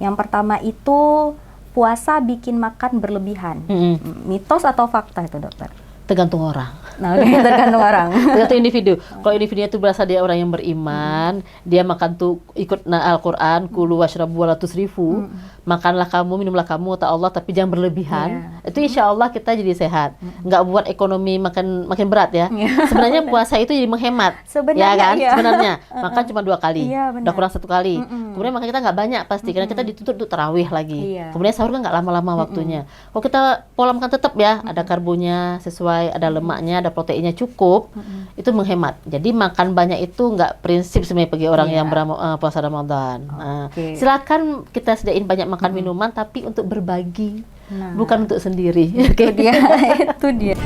Yang pertama itu puasa bikin makan berlebihan. Mitos atau fakta itu dokter? Tergantung orang. Nah, tergantung orang. Tergantung individu. Kalau individunya itu berasa dia orang yang beriman, dia makan tuh ikut Al-Quran, kulu washrabu wala tusrifu, makanlah kamu, minumlah kamu, kata Allah, tapi jangan berlebihan. Itu insya Allah kita jadi sehat. Nggak buat ekonomi makin berat ya. Sebenarnya puasa itu jadi menghemat. Sebenarnya, ya kan? Iya. Sebenarnya makan cuma 2 kali, udah kurang 1 kali. Kemudian makan kita nggak banyak pasti, karena kita dituntut untuk tarawih lagi. Kemudian sahur kan nggak lama-lama waktunya. Kalau kita pola makan tetap ya, ada karbonya sesuai, ada lemaknya, ada proteinnya cukup, itu menghemat. Jadi makan banyak itu nggak prinsip sebenarnya bagi orang yang puasa Ramadan. Silakan kita sediain banyak makan minuman, tapi untuk berbagi, bukan untuk sendiri. Itu dia, itu dia.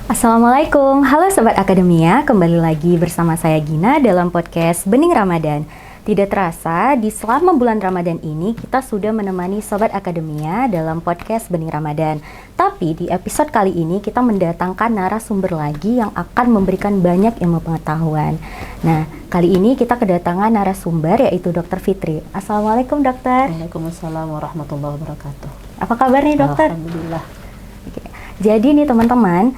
Assalamualaikum, halo Sobat Akademia, kembali lagi bersama saya Gina dalam podcast Bening Ramadan. Tidak terasa, di selama bulan Ramadan ini kita sudah menemani Sobat Akademia dalam podcast Bening Ramadan. Tapi di episode kali ini kita mendatangkan narasumber lagi yang akan memberikan banyak ilmu pengetahuan. Nah, kali ini kita kedatangan narasumber yaitu Dr. Fitri. Assalamualaikum dokter. Waalaikumsalam warahmatullahi wabarakatuh. Apa kabar nih dokter? Alhamdulillah. Oke. Jadi nih teman-teman,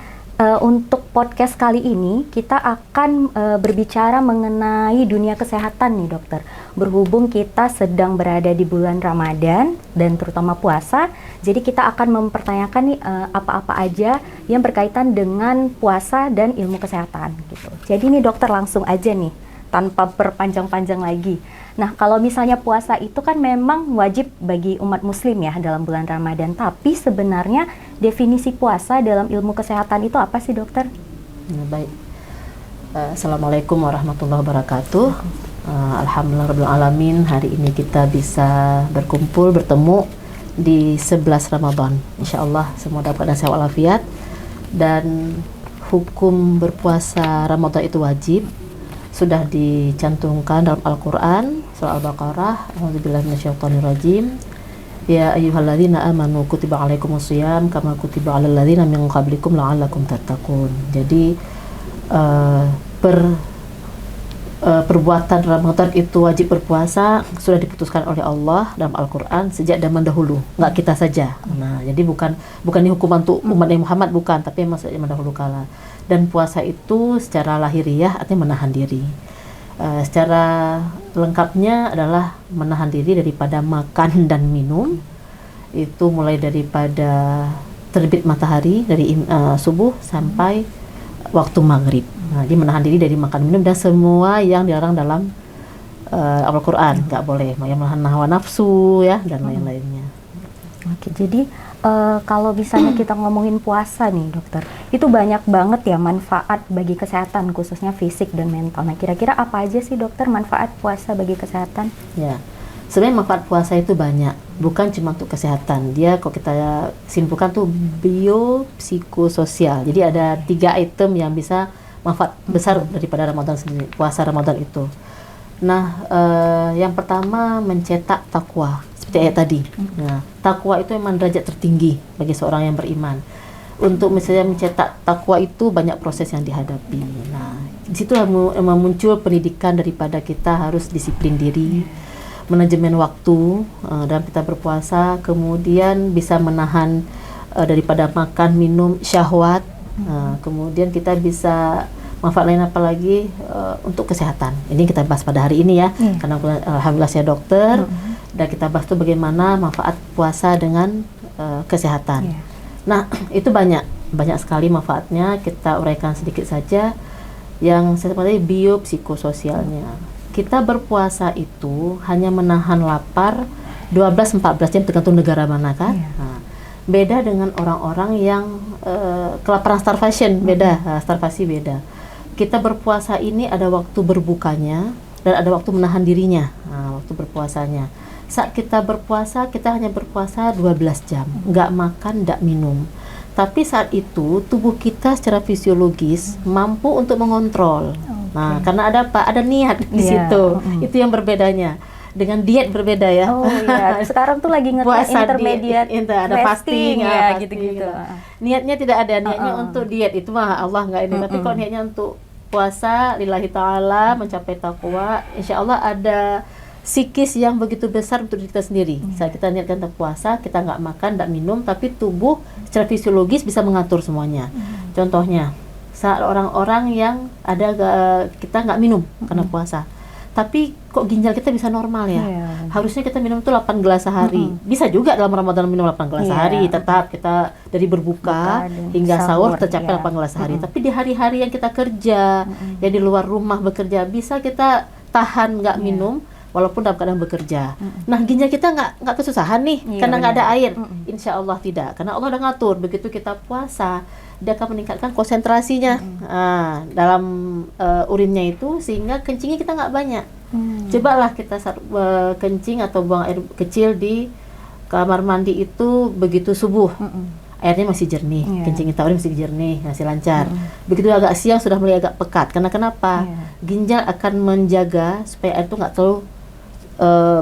untuk podcast kali ini kita akan berbicara mengenai dunia kesehatan nih dokter. Berhubung kita sedang berada di bulan Ramadan dan terutama puasa, jadi kita akan mempertanyakan nih apa-apa aja yang berkaitan dengan puasa dan ilmu kesehatan gitu. Jadi nih dokter langsung aja nih tanpa berpanjang-panjang lagi. Nah, kalau misalnya puasa itu kan memang wajib bagi umat muslim ya dalam bulan Ramadan. Tapi sebenarnya definisi puasa dalam ilmu kesehatan itu apa sih dokter? Baik. Assalamualaikum warahmatullahi wabarakatuh. Alhamdulillahirrahmanirrahim. Hari ini kita bisa berkumpul, bertemu di 11 Ramadan. Insya Allah semua dapat keadaan sehat walafiat. Dan hukum berpuasa Ramadan itu wajib. Sudah dicantumkan dalam Al-Quran, surah Al-Baqarah, a'udzubillahi minasyaitonirrajim. Ya ayyuhalladzina amanu kutiba alaikumusiyam kama kutiba alal ladzina min qablikum la'allakum tattaqun. Jadi perbuatan Ramadan itu wajib berpuasa sudah diputuskan oleh Allah dalam Al-Quran sejak zaman dahulu, nggak kita saja. Nah, jadi bukan ini hukuman untuk umat Nabi Muhammad, bukan, tapi masa zaman dahulu kala. Dan puasa itu secara lahiriah artinya menahan diri. Secara lengkapnya adalah menahan diri daripada makan dan minum. Itu mulai daripada terbit matahari dari subuh sampai waktu maghrib. Nah, dia menahan diri dari makan minum dan semua yang dilarang dalam Al-Quran. Nggak boleh, yang menahan hawa nafsu ya dan lain-lainnya. Oke, jadi kalau misalnya kita ngomongin puasa nih dokter, itu banyak banget ya manfaat bagi kesehatan khususnya fisik dan mental. Nah, kira-kira apa aja sih dokter manfaat puasa bagi kesehatan? Ya, sebenarnya manfaat puasa itu banyak, bukan cuma untuk kesehatan. Dia kalau kita simpulkan tuh biopsikososial. Jadi ada 3 item yang bisa manfaat besar daripada Ramadan sendiri, puasa Ramadan itu. Nah, yang pertama mencetak takwa. Seperti ayat tadi. Nah, takwa itu memang derajat tertinggi bagi seorang yang beriman. Untuk misalnya mencetak takwa itu banyak proses yang dihadapi. Nah, di situ memang muncul pendidikan daripada kita harus disiplin diri, manajemen waktu dalam kita berpuasa, kemudian bisa menahan daripada makan minum syahwat. Kemudian kita bisa manfaat lain apa lagi untuk kesehatan. Ini kita bahas pada hari ini ya, karena alhamdulillah saya dokter. Dan kita bahas tuh bagaimana manfaat puasa dengan kesehatan. Nah, itu banyak sekali manfaatnya. Kita uraikan sedikit saja. Yang saya sebutkan biopsikososialnya. Kita berpuasa itu hanya menahan lapar 12-14 jam tergantung negara mana kan. Nah, beda dengan orang-orang yang kelaparan starvation, beda, starvasi beda. Kita berpuasa ini ada waktu berbukanya dan ada waktu menahan dirinya, waktu berpuasanya. Saat kita berpuasa, kita hanya berpuasa 12 jam, nggak makan, nggak minum. Tapi saat itu, tubuh kita secara fisiologis mampu untuk mengontrol. Nah, karena ada apa? Ada niat di situ. Itu yang berbedanya. dengan diet berbeda ya. Oh iya, sekarang tuh lagi ngetren Puasa intermediate ada fasting ya, fasting, gitu-gitu. Niatnya tidak ada, niatnya untuk diet itu mah Allah nggak ini. Tapi kalau niatnya untuk puasa lillahi ta'ala, mencapai takwa, insya Allah ada psikis yang begitu besar untuk diri kita sendiri. Saat kita niatkan untuk puasa, kita nggak makan, nggak minum, tapi tubuh secara fisiologis bisa mengatur semuanya. Contohnya, saat orang-orang yang kita nggak minum karena puasa, tapi kok ginjal kita bisa normal ya? Harusnya kita minum tuh 8 gelas sehari. Bisa juga dalam Ramadan minum 8 gelas sehari, tetap kita dari berbuka hingga sahur tercapai 8 gelas sehari. Tapi di hari-hari yang kita kerja, ya di luar rumah bekerja, bisa kita tahan nggak minum walaupun dalam keadaan bekerja. Nah, ginjal kita nggak kesusahan nih karena nggak ada air. Insya Allah tidak, karena Allah udah ngatur. Begitu kita puasa, dia akan meningkatkan konsentrasinya dalam urinnya itu, sehingga kencingnya kita nggak banyak. Cobalah kita kencing atau buang air kecil di kamar mandi itu begitu subuh. Airnya masih jernih, kencing kita masih jernih, masih lancar. Begitu agak siang sudah mulai agak pekat. Karena kenapa? Ginjal akan menjaga supaya air itu nggak terlalu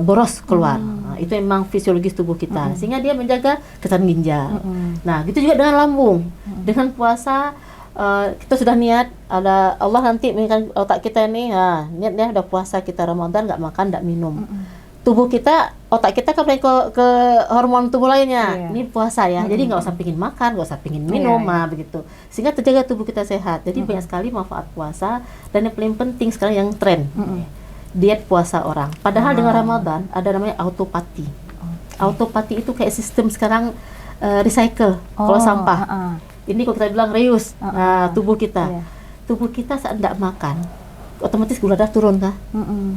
boros keluar. Nah, itu emang fisiologis tubuh kita, sehingga dia menjaga kesehatan ginjal. Nah, gitu juga dengan lambung. Dengan puasa kita sudah niat, ada Allah nanti mengingatkan otak kita nih, niatnya udah puasa kita Ramadan, nggak makan, nggak minum. Tubuh kita, otak kita kembali ke hormon tubuh lainnya. Ini puasa ya, jadi nggak usah pingin makan, nggak usah pingin minum, begitu. Sehingga terjaga tubuh kita sehat. Jadi banyak sekali manfaat puasa, dan yang paling penting sekarang yang tren, diet puasa orang. Padahal dengan Ramadan ada namanya autopati. Autopati itu kayak sistem sekarang recycle kalau sampah. Ini kalau kita bilang reuse, tubuh kita. Tubuh kita saat tidak makan, otomatis gula darah turun kan?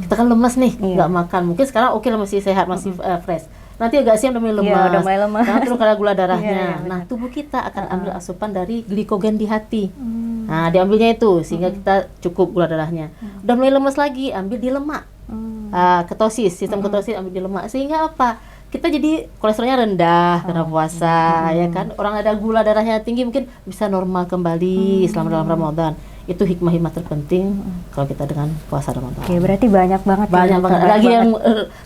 Kita kan lemas nih, nggak makan. Mungkin sekarang oke lah, masih sehat, masih fresh. Nanti agak siang udah mulai lemas, udah mulai lemas. Karena turun karena gula darahnya. Nah, tubuh kita akan ambil asupan dari glikogen di hati. Nah, diambilnya itu sehingga kita cukup gula darahnya. Udah mulai lemas lagi, ambil di lemak. Ketosis, sistem ketosis ambil di lemak, sehingga apa? Kita jadi kolesterolnya rendah karena puasa, ya kan? Orang ada gula darahnya tinggi mungkin bisa normal kembali selama dalam Ramadan. Itu hikmah-hikmah terpenting kalau kita dengan puasa Ramadan. Oke, berarti banyak banget. Banyak banget. Lagi yang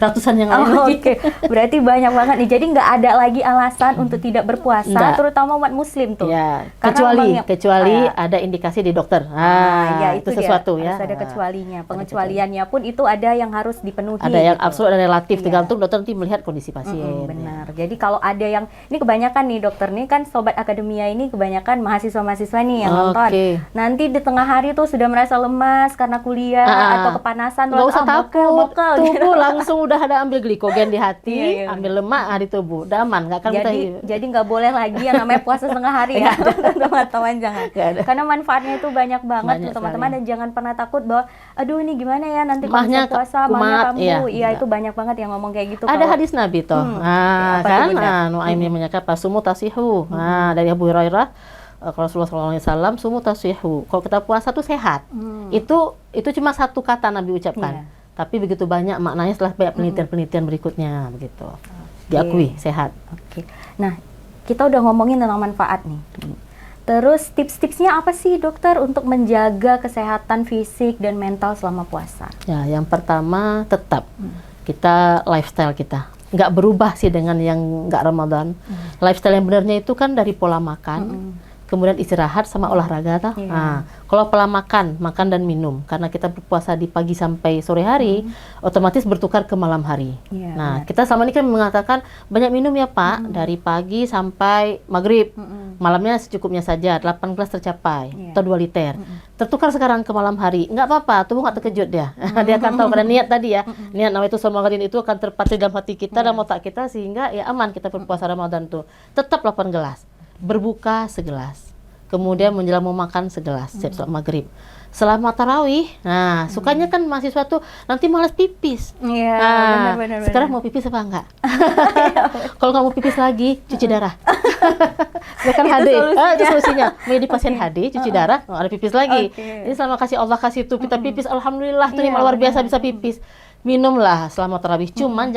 ratusan yang lain lagi. Oke, berarti banyak banget nih. Jadi nggak ada lagi alasan untuk tidak berpuasa, terutama umat Muslim tuh. Ya, Karena kecuali ada indikasi di dokter. Ya, itu sesuatu ya. Harus ada kecualinya. Pengecualiannya pun itu ada yang harus dipenuhi. Ada yang absolut, ada relatif, tergantung dokter nanti melihat kondisi pasien. Benar. Jadi kalau ada yang ini kebanyakan nih dokter nih kan sobat akademia ini kebanyakan mahasiswa-mahasiswa nih yang nonton. Nanti di tengah hari tuh sudah merasa lemas karena kuliah atau kepanasan, nggak usah takut, tubuh gitu. langsung udah ada ambil glikogen di hati, ambil lemak di tubuh, udah aman, nggak akan jadi nggak boleh lagi yang namanya puasa setengah hari ya teman-teman, jangan, karena manfaatnya itu banyak banget teman-teman, dan jangan pernah takut bahwa aduh ini gimana ya nanti kalau bisa puasa mahnya kambuh, itu banyak banget yang ngomong kayak gitu. Ada hadis Nabi toh, kan, Nuaim yang menyatakan pasumu tasihu, dari Abu Hurairah. Kalau Rasulullah SAW, sumu tasihu. Kalau kita puasa tuh sehat. Itu cuma satu kata Nabi ucapkan. Tapi begitu banyak maknanya setelah banyak penelitian-penelitian berikutnya begitu. Diakui sehat. Nah, kita udah ngomongin tentang manfaat nih. Terus tips-tipsnya apa sih dokter untuk menjaga kesehatan fisik dan mental selama puasa? Ya, yang pertama tetap kita lifestyle kita nggak berubah sih dengan yang nggak Ramadan. Lifestyle yang benarnya itu kan dari pola makan. Kemudian istirahat sama olahraga toh. Nah, kalau pola makan dan minum, karena kita berpuasa di pagi sampai sore hari, otomatis bertukar ke malam hari. Nah, kita selama ini kan mengatakan banyak minum ya Pak, dari pagi sampai maghrib. Malamnya secukupnya saja, 8 gelas tercapai, atau 2 liter. Tertukar sekarang ke malam hari, nggak apa-apa, tubuh nggak terkejut dia. Dia akan tahu karena niat tadi ya, niat nama itu Ramadan itu akan terpatri dalam hati kita, dalam otak kita, sehingga ya aman kita berpuasa Ramadan tuh. Tetap 8 gelas. Berbuka segelas, kemudian menjelang mau makan segelas setiap sholat maghrib. Selama tarawih, nah sukanya kan mahasiswa tuh nanti malas pipis. Benar. Sekarang mau pipis apa enggak? Kalau nggak mau pipis lagi, cuci darah. Sekarang HD, itu solusinya. Menjadi pasien HD, cuci darah, nggak ada pipis lagi. Jadi selama Allah kasih tuh kita pipis, alhamdulillah tuh luar biasa bisa pipis. minumlah selama tarawih, cuman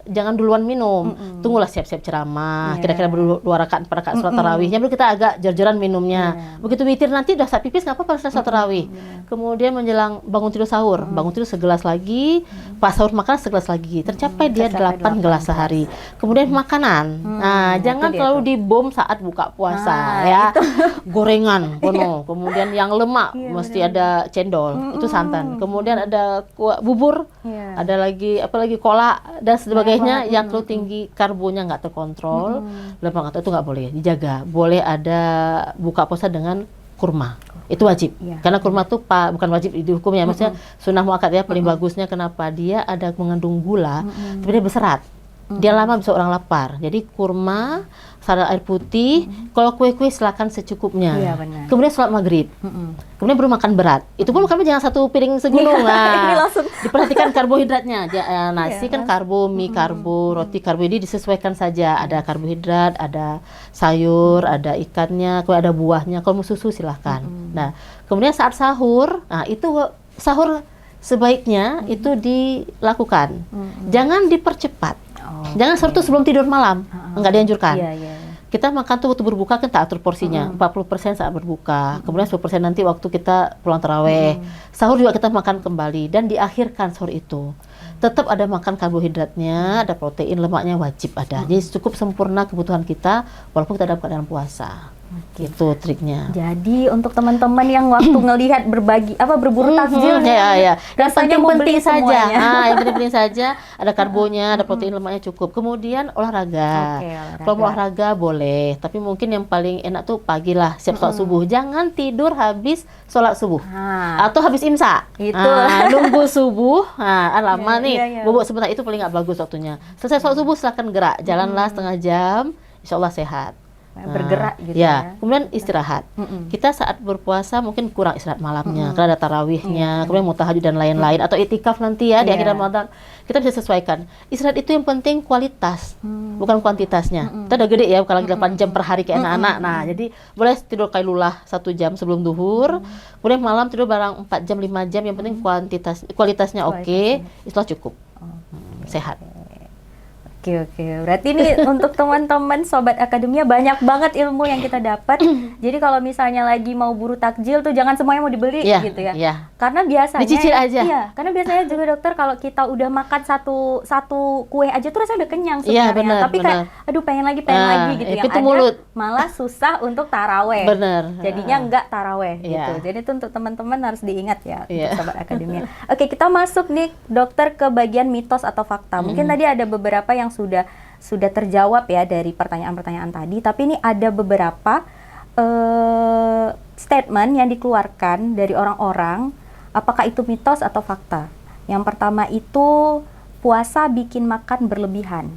jangan duluan minum. Tunggulah siap-siap ceramah, kira-kira dua rakaat 4 rakaat sholat tarawihnya, baru kita agak jor-joran minumnya. Begitu witir nanti udah saat pipis nggak apa-apa, sholat tarawih. Kemudian menjelang bangun tidur sahur, bangun tidur segelas lagi, pas sahur makan segelas lagi, tercapai dia 8 gelas sehari. Kemudian makanan, nah jangan terlalu dibom saat buka puasa ya, gorengan penuh. Kemudian yang lemak mesti ada cendol, itu santan. Kemudian ada bubur. Ada lagi apalagi kolak dan sebagainya yang terlalu tinggi karbonya nggak terkontrol, lemak itu nggak boleh, dijaga. Boleh ada buka puasa dengan kurma, itu wajib. Karena kurma itu bukan wajib di hukumnya, maksudnya sunnah muakkad ya, paling bagusnya. Kenapa? Dia ada mengandung gula, tapi dia berserat. Dia lama bisa orang lapar. Jadi kurma, salad air putih, kalau kue-kue silakan secukupnya. Kemudian sholat maghrib. Kemudian baru makan berat. Itu pun makan jangan satu piring segunung. Nah, diperhatikan karbohidratnya. Nasi kan karbo, mie karbo, roti karbo. Jadi disesuaikan saja. Ada karbohidrat, ada sayur, ada ikannya, kalau ada buahnya. Kalau mau susu silahkan. Nah, kemudian saat sahur, nah itu sahur sebaiknya itu dilakukan. Jangan dipercepat. Jangan sahur itu sebelum tidur malam, nggak dianjurkan. Kita makan tuh waktu berbuka kan tak atur porsinya, 40% saat berbuka, kemudian 10% nanti waktu kita pulang taraweh. Sahur juga kita makan kembali, dan diakhirkan sahur itu tetap ada makan karbohidratnya, ada protein, lemaknya wajib ada. Jadi cukup sempurna kebutuhan kita walaupun kita dalam keadaan puasa. Gitu triknya. Jadi untuk teman-teman yang waktu ngelihat berburu takjil rasanya penting saja. Yang penting saja ada karbonya, ada protein, lemaknya cukup. Kemudian olahraga. Kalau mau olahraga boleh, tapi mungkin yang paling enak tuh pagi lah, siap sholat subuh. Jangan tidur habis sholat subuh atau habis imsak. Nunggu subuh, lama nih. Bobok sebentar itu paling nggak bagus waktunya. Selesai sholat subuh silakan gerak, jalanlah setengah jam, insya Allah sehat. Bergerak gitu ya. Kemudian istirahat. Kita saat berpuasa mungkin kurang istirahat malamnya, karena ada tarawihnya, kemudian mau tahajud dan lain-lain, atau itikaf nanti ya di akhir Ramadan. Kita bisa sesuaikan. Istirahat itu yang penting kualitas, bukan kuantitasnya. Kita udah gede ya, bukan lagi 8 jam per hari kayak anak-anak. Nah, jadi boleh tidur kailulah 1 jam sebelum duhur, kemudian malam tidur barang 4 jam, 5 jam, yang penting kualitasnya oke, itulah cukup. Sehat. Oke. Berarti ini untuk teman-teman Sobat Akademia banyak banget ilmu yang kita dapat. Jadi kalau misalnya lagi mau buru takjil tuh jangan semuanya mau dibeli gitu ya. Karena biasanya dicicil aja. Karena biasanya juga dokter kalau kita udah makan satu kue aja tuh rasanya udah kenyang sebenarnya. Tapi kayak aduh pengen lagi gitu. Yang ada mulut. malah susah untuk taraweh. Jadinya enggak taraweh gitu. Jadi itu untuk teman-teman harus diingat ya untuk Sobat Akademia. Oke, kita masuk nih dokter ke bagian mitos atau fakta. Mungkin tadi ada beberapa yang sudah terjawab ya dari pertanyaan-pertanyaan tadi, tapi ini ada beberapa statement yang dikeluarkan dari orang-orang, apakah itu mitos atau fakta. Yang pertama itu puasa bikin makan berlebihan.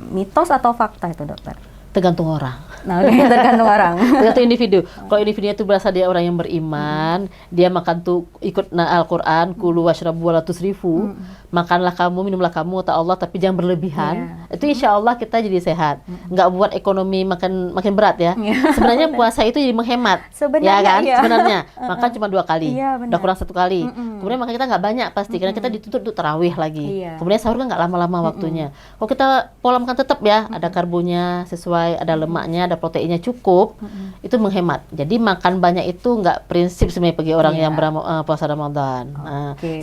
Mitos atau fakta itu dokter? Tergantung orang. Nah, tergantung orang. Tergantung individu. Kalau individunya itu berasal dia orang yang beriman, dia makan tuh ikut Al-Quran, kulu washrabu wala tusrifu, makanlah kamu, minumlah kamu, kata Allah, tapi jangan berlebihan. Itu insya Allah kita jadi sehat. Nggak buat ekonomi makin berat ya. Sebenarnya puasa itu jadi menghemat. Sebenarnya makan cuma 2 kali, udah kurang 1 kali. Kemudian makan kita nggak banyak pasti, karena kita dituntut untuk tarawih lagi. Kemudian sahur kan nggak lama-lama waktunya. Kalau kita pola makan tetap ya, ada karbonya sesuai, ada lemaknya, ada proteinnya cukup, itu menghemat. Jadi makan banyak itu nggak prinsip sebenarnya bagi orang yang puasa Ramadan.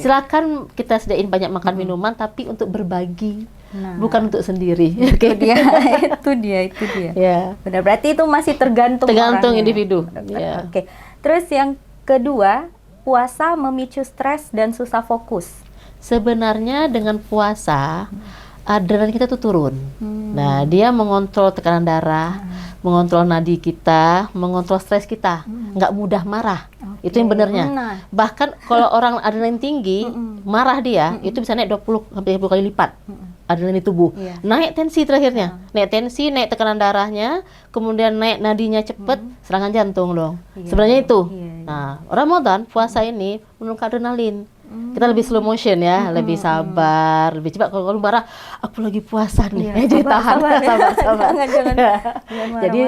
Silakan kita sediain banyak makan minuman, tapi untuk berbagi, bukan untuk sendiri. Itu dia. Benar, berarti itu masih tergantung individu. Terus yang kedua, puasa memicu stres dan susah fokus. Sebenarnya dengan puasa adrenalin kita tuh turun. Nah, dia mengontrol tekanan darah, mengontrol nadi kita, mengontrol stres kita, nggak mudah marah. Itu yang benarnya. Bahkan kalau orang adrenalin tinggi, marah dia, itu bisa naik 20 sampai 30 kali lipat adrenalin di tubuh. Naik tensi terakhirnya, naik tekanan darahnya, kemudian naik nadinya cepet, serangan jantung dong. Sebenarnya itu. Nah, Ramadan puasa ini menurunkan adrenalin. Kita lebih slow motion ya, lebih sabar, lebih cepat. Kalau marah, aku lagi puasa nih, jadi tahan, sabar. Jangan Jadi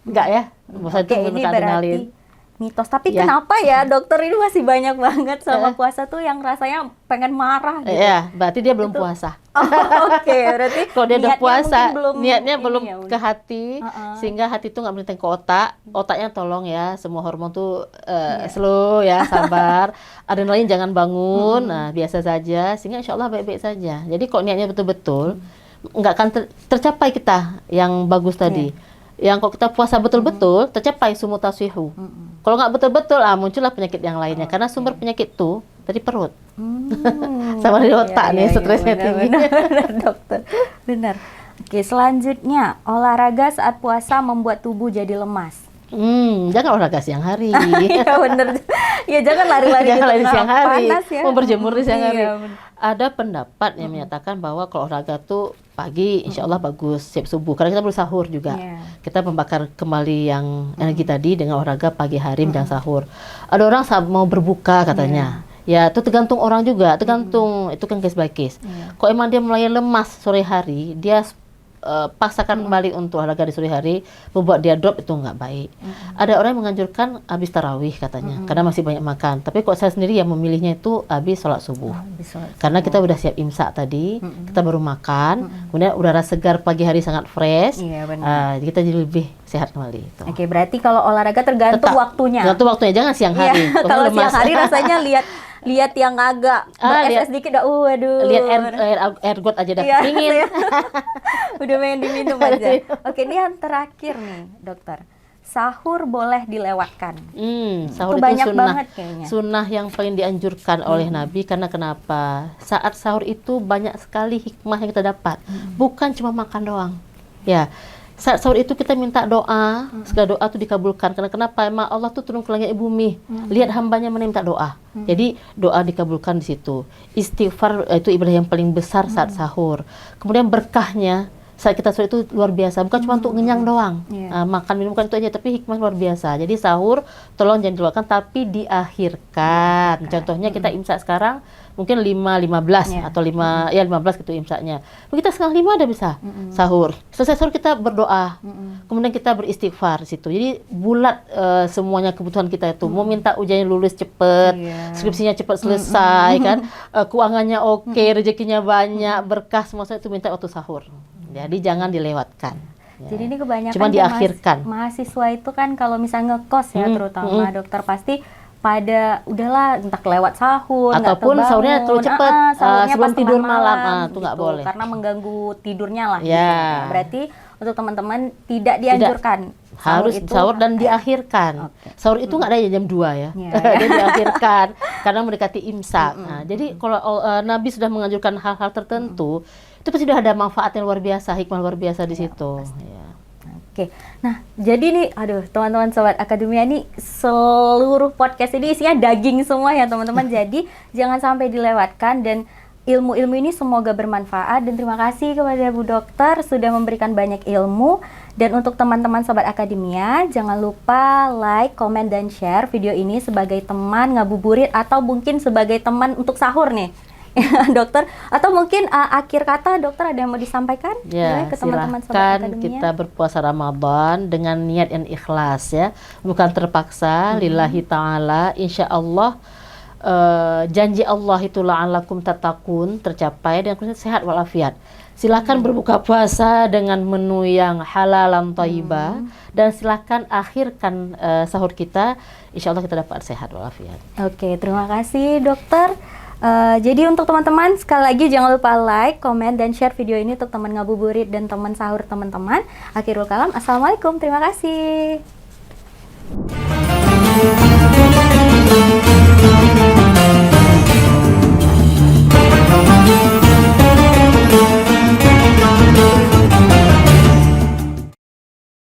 enggak ya, puasa itu ini menurunkan adrenalin. Berarti mitos. Tapi Ya. kenapa ya dokter ini masih banyak banget sama Eh. puasa tuh yang rasanya pengen marah gitu. Ya, berarti dia belum Itu- puasa. Oh, oke, berarti Kalau dia udah niatnya puasa, mungkin niatnya ini belum ya, ke hati, sehingga hati itu nggak melintas ke otak. Otaknya tolong ya, semua hormon tuh slow ya, sabar. Adrenalin jangan bangun, nah biasa saja, sehingga insya Allah baik-baik saja. Jadi kalau niatnya betul-betul, nggak akan tercapai kita yang bagus tadi. Yang kalau kita puasa betul-betul, tercapai sumu taswihu. Kalau nggak betul-betul, muncullah penyakit yang lainnya. Karena sumber penyakit itu dari perut. Sama dari otak nih, stresnya tinggi. Benar, dokter. Benar. Oke, selanjutnya olahraga saat puasa membuat tubuh jadi lemas. Jangan olahraga siang hari. Iya benar. Ya jangan lari-lari Jangan di lari tengah siang hari, panas ya. mau berjemur di siang hari. Iya, benar. Ada pendapat yang menyatakan bahwa kalau olahraga tuh pagi, insya Allah bagus, siap subuh. Karena kita perlu sahur juga. Iya. Kita membakar kembali yang energi tadi dengan olahraga pagi hari dan sahur. Ada orang saat mau berbuka katanya. Ya, itu tergantung orang juga, tergantung itu kan case by case. Kalau emang dia mulai lemas sore hari, dia paksakan kembali untuk olahraga di sore hari, membuat dia drop, itu nggak baik. Ada orang yang menganjurkan habis tarawih katanya, karena masih banyak makan. Tapi kok saya sendiri yang memilihnya itu habis sholat subuh. Karena kita udah siap imsak tadi, kita baru makan, kemudian udara segar pagi hari sangat fresh, Iya, benar. kita jadi lebih sehat kembali. Itu. Oke, berarti kalau olahraga tergantung Tetap, waktunya. tergantung waktunya, jangan siang hari. Iya, Kamu kalau lemas. siang hari rasanya lihat yang agak lihat- sedikit, waduh. Lihat air got aja dah Iya, pingin. iya. Udah pengen diminum aja. Oke, ini yang terakhir nih, dokter. Sahur boleh dilewatkan. Sahur Itu itu banyak sunnah, banget kayaknya. sunnah yang paling dianjurkan oleh Nabi. Karena kenapa? Saat sahur itu banyak sekali hikmah yang kita dapat, bukan cuma makan doang. Ya, saat sahur itu kita minta doa, segala doa itu dikabulkan. Karena kenapa? Emang Allah tuh turun ke langit bumi, lihat hambanya mana minta doa. Jadi doa dikabulkan di situ. Istighfar itu ibadah yang paling besar saat sahur. Kemudian berkahnya saat kita sahur itu luar biasa, bukan cuma untuk ngenyang doang. Makan minum kan itu aja, tapi hikmah luar biasa. Jadi sahur tolong jangan dilewatkan, tapi diakhirkan. Contohnya kita imsak sekarang mungkin 5.15 atau 15 gitu imsaknya. Kita setengah 5 udah bisa sahur. Selesai sahur kita berdoa. Kemudian kita beristighfar di situ. Jadi bulat semuanya kebutuhan kita itu. Mau minta ujiannya lulus cepet, skripsinya cepet selesai kan, keuangannya oke, rezekinya banyak, berkah semua itu minta waktu sahur. Jadi jangan dilewatkan. Ya. Jadi ini kebanyakan Cuma diakhirkan. mahasiswa itu kan kalau misalnya ngekos ya, terutama dokter pasti pada udahlah entah kelewat sahur ataupun nggak sahurnya kebangun. terlalu cepat, Sahurnya sebelum pas tidur tengah malam, itu nggak gitu, boleh. karena mengganggu tidurnya lah. Ya. Gitu. Nah, berarti untuk teman-teman tidak dianjurkan harus itu sahur dan diakhirkan. Sahur itu nggak ada jam 2 ya. Dia diakhirkan karena mendekati imsak. Nah, jadi kalau Nabi sudah menganjurkan hal-hal tertentu, itu pasti sudah ada manfaat yang luar biasa, hikmah luar biasa di situ. Ya. Oke, nah jadi nih, aduh teman-teman sobat akademia nih, seluruh podcast ini isinya daging semua ya teman-teman. Jadi jangan sampai dilewatkan, dan ilmu-ilmu ini semoga bermanfaat. Dan terima kasih kepada Bu Dokter sudah memberikan banyak ilmu. Dan untuk teman-teman sobat akademia, jangan lupa like, komen, dan share video ini sebagai teman ngabuburit atau mungkin sebagai teman untuk sahur nih. Dokter, atau mungkin akhir kata dokter ada yang mau disampaikan Ya, ke teman-teman sobat silahkan akademia? kita berpuasa Ramadan dengan niat yang ikhlas ya, bukan terpaksa. Lillahi ta'ala, insya Allah janji Allah itu la'alakum tatakun tercapai dengan sehat walafiat. Silakan berbuka puasa dengan menu yang halalan thayyibah, dan silakan akhirkan sahur kita, insya Allah kita dapat sehat walafiat. Oke, terima kasih dokter. Jadi untuk teman-teman, sekali lagi jangan lupa like, komen, dan share video ini untuk teman ngabuburit dan teman sahur teman-teman. Akhirul kalam, assalamualaikum, terima kasih.